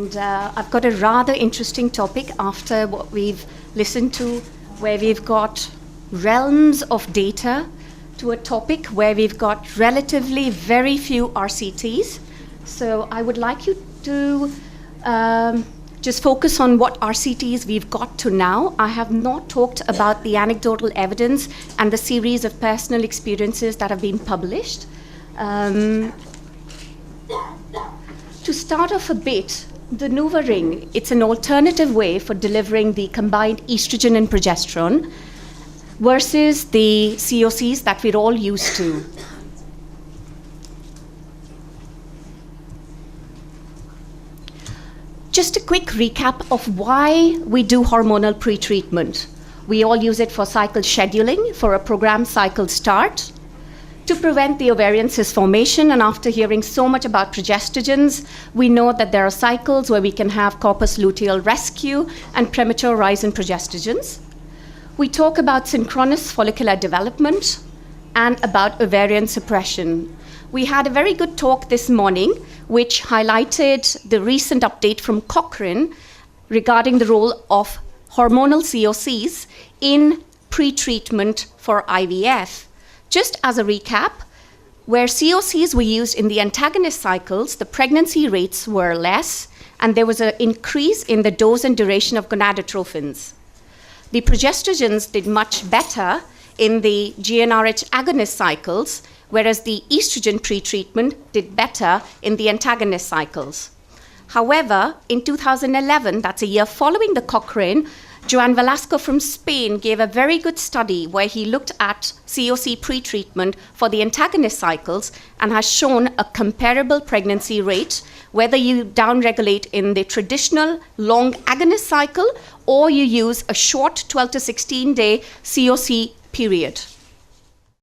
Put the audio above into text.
And I've got a rather interesting topic after what we've listened to, where we've got realms of data, to a topic where we've got relatively very few RCTs. So I would like you to just focus on what RCTs we've got to now. I have not talked about the anecdotal evidence and the series of personal experiences that have been published. To start off a bit, the NuvaRing, it's an alternative way for delivering the combined estrogen and progesterone versus the COCs that we're all used to. Just a quick recap of why we do hormonal pretreatment. We all use it for cycle scheduling, for a programmed cycle start, to prevent the ovarian cyst formation. And after hearing so much about progestogens, we know that there are cycles where we can have corpus luteal rescue and premature rise in progestogens. We talk about synchronous follicular development and about ovarian suppression. We had a very good talk this morning, which highlighted the recent update from Cochrane regarding the role of hormonal COCs in pretreatment for IVF. Just as a recap, where COCs were used in the antagonist cycles, the pregnancy rates were less, and there was an increase in the dose and duration of gonadotrophins. The progestogens did much better in the GnRH agonist cycles, whereas the estrogen pretreatment did better in the antagonist cycles. However, in 2011, that's a year following the Cochrane, Joan Velasco from Spain gave a very good study where he looked at COC pretreatment for the antagonist cycles and has shown a comparable pregnancy rate, whether you downregulate in the traditional long agonist cycle or you use a short 12 to 16 day COC period.